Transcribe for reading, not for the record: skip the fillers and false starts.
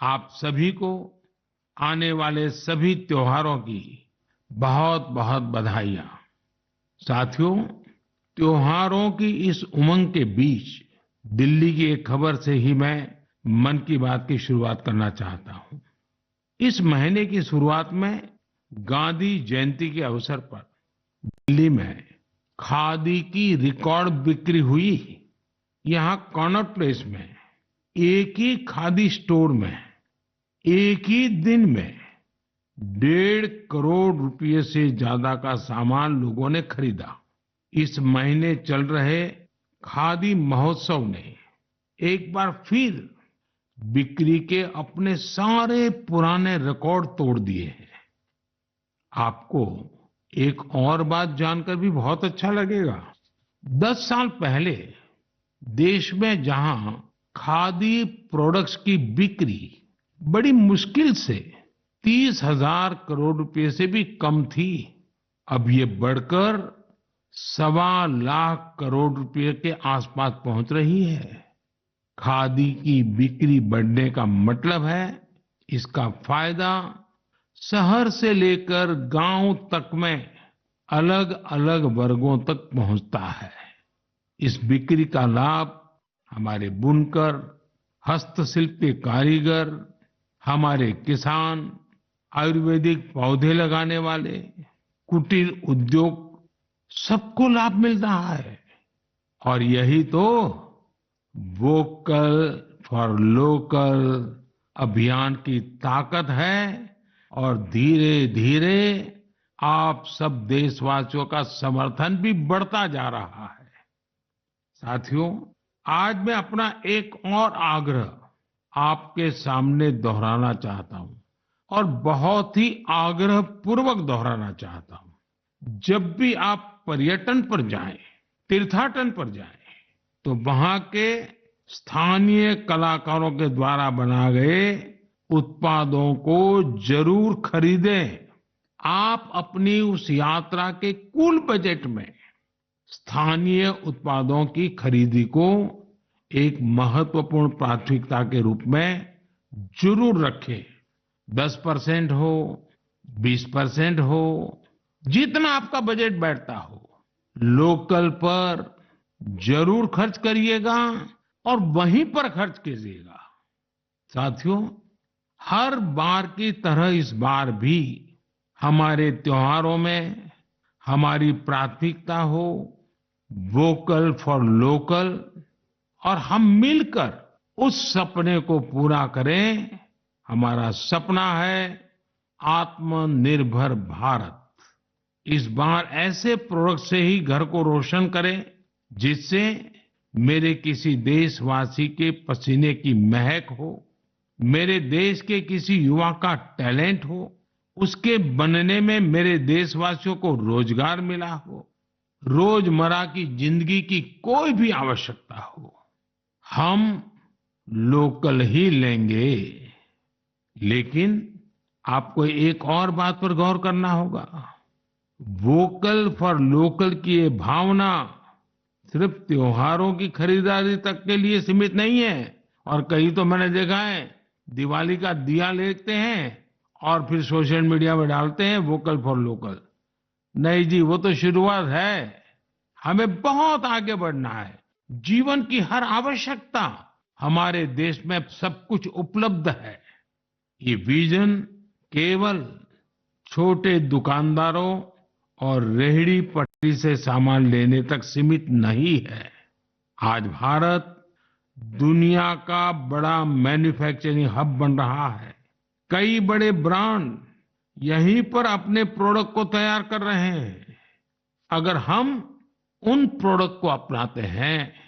आप सभी को आने वाले सभी त्योहारों की बहुत बहुत बधाइयां। साथियों, त्योहारों की इस उमंग के बीच दिल्ली की एक खबर से ही मैं मन की बात की शुरुआत करना चाहता हूं। इस महीने की शुरुआत में गांधी जयंती के अवसर पर दिल्ली में खादी की रिकॉर्ड बिक्री हुई। यहां कनॉट प्लेस में एक ही खादी स्टोर में एक ही दिन में 1.5 करोड़ रुपए से ज्यादा का सामान लोगों ने खरीदा। इस महीने चल रहे खादी महोत्सव ने एक बार फिर बिक्री के अपने सारे पुराने रिकॉर्ड तोड़ दिए हैं। आपको एक और बात जानकर भी बहुत अच्छा लगेगा। 10 साल पहले देश में जहां खादी प्रोडक्ट्स की बिक्री बड़ी मुश्किल से 30,000 करोड़ रुपए से भी कम थी, अब ये बढ़कर 1.25 लाख करोड़ रुपए के आसपास पहुंच रही है। खादी की बिक्री बढ़ने का मतलब है इसका फायदा शहर से लेकर गांव तक में अलग अलग वर्गों तक पहुंचता है। इस बिक्री का लाभ हमारे बुनकर, हस्तशिल्प के कारीगर, हमारे किसान, आयुर्वेदिक पौधे लगाने वाले, कुटीर उद्योग, सबको लाभ मिल रहा है। और यही तो वोकल फॉर लोकल अभियान की ताकत है। और धीरे धीरे आप सब देशवासियों का समर्थन भी बढ़ता जा रहा है। साथियों, आज मैं अपना एक और आग्रह आपके सामने दोहराना चाहता हूं और बहुत ही आग्रह पूर्वक दोहराना चाहता हूं। जब भी आप पर्यटन पर जाएं, तीर्थाटन पर जाएं, तो वहां के स्थानीय कलाकारों के द्वारा बनाए गए उत्पादों को जरूर खरीदें। आप अपनी उस यात्रा के कुल बजट में स्थानीय उत्पादों की खरीदी को एक महत्वपूर्ण प्राथमिकता के रूप में जरूर रखें। 10% हो, 20% हो, जितना आपका बजट बैठता हो, लोकल पर जरूर खर्च करिएगा और वहीं पर खर्च कीजिएगा। साथियों, हर बार की तरह इस बार भी हमारे त्योहारों में हमारी प्राथमिकता हो वोकल फॉर लोकल और हम मिलकर उस सपने को पूरा करें। हमारा सपना है आत्मनिर्भर भारत। इस बार ऐसे प्रोडक्ट से ही घर को रोशन करें जिससे मेरे किसी देशवासी के पसीने की महक हो, मेरे देश के किसी युवा का टैलेंट हो, उसके बनने में मेरे देशवासियों को रोजगार मिला हो, रोजमर्रा की जिंदगी की कोई भी आवश्यकता हो, हम लोकल ही लेंगे। लेकिन आपको एक और बात पर गौर करना होगा। वोकल फॉर लोकल की ये भावना सिर्फ त्योहारों की खरीदारी तक के लिए सीमित नहीं है। और कहीं तो मैंने देखा है दिवाली का दिया लेते हैं और फिर सोशल मीडिया में डालते हैं वोकल फॉर लोकल। नहीं जी, वो तो शुरुआत है। हमें बहुत आगे बढ़ना है। जीवन की हर आवश्यकता हमारे देश में सब कुछ उपलब्ध है। ये विजन केवल छोटे दुकानदारों और रेहड़ी पटरी से सामान लेने तक सीमित नहीं है। आज भारत दुनिया का बड़ा मैन्युफैक्चरिंग हब बन रहा है। कई बड़े ब्रांड यहीं पर अपने प्रोडक्ट को तैयार कर रहे हैं। अगर हम उन प्रोडक्ट को अपनाते हैं